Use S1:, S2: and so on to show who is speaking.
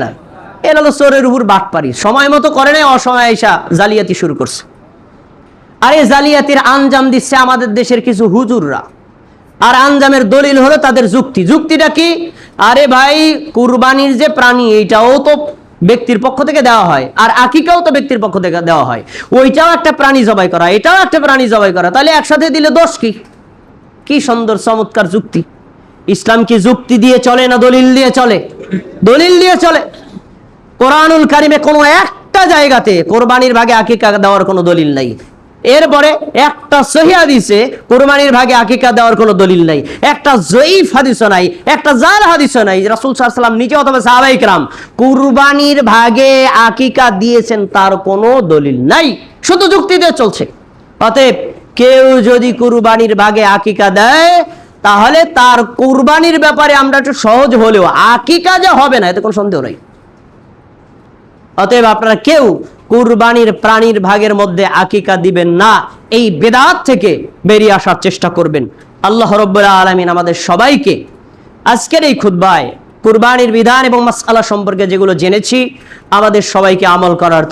S1: না, এর হলো চোরের উপর বাটপারি। সময় মতো করে নেই, অসময় এসা জালিয়াতি শুরু করছে। আর এই জালিয়াতির আঞ্জাম দিচ্ছে আমাদের দেশের কিছু হুজুররা। আর আঞ্জামের দলিল হলো তাদের যুক্তি। যুক্তিটা কি? আরে ভাই, কুরবানির যে প্রাণী এইটাও তো ব্যক্তির পক্ষ থেকে দেওয়া হয়, আর আকিকাও তো ব্যক্তির পক্ষ থেকে দেওয়া হয়, ওইটাও একটা প্রাণী জবাই করা, এটাও একটা প্রাণী জবাই করা, তাহলে একসাথে দিলে দোষ কি? কি সুন্দর চমৎকার যুক্তি। ইসলাম কি যুক্তি দিয়ে চলে না দলিল দিয়ে চলে? দলিল দিয়ে চলে। কোরআনুল কারিমে কোনো একটা জায়গাতে কোরবানির ভাগে আকিকা দেওয়ার কোনো দলিল নাই। এরপরে একটা সহিহ হাদিসে কোরবানির ভাগে আকিকা দেওয়ার কোনো দলিল নাই, একটা জয়ীফ হাদিসও নাই, একটা জাল হাদিসও নাই। রাসূল সাল্লাল্লাহু আলাইহি ওয়াসাল্লাম নিজে অথবা সাহাবায়ে কেরাম কুরবানির ভাগে আকিকা দিয়েছেন তার কোনো দলিল নাই, শুধু যুক্তি দিয়ে চলছে। অতএব কেউ যদি কুরবানির ভাগে আকিকা দেয় তাহলে তার কুরবানির ব্যাপারে আমরা একটু সহজ হলেও আকিকা যে হবে না এতে কোনো সন্দেহ নাই। অতএব আপনারা কেউ কুরবানির প্রাণীর ভাগের মধ্যে আকিকা দিবেন না, এই বেদাত থেকে বেরিয়ে আসার চেষ্টা করবেন। আল্লাহ রাব্বুল আলামিন আমাদের সবাইকে আজকের এই খুতবায় কুরবানির বিধান এবং মাসআলা সম্পর্কে যেগুলো জেনেছি আমাদের সবাইকে আমল করার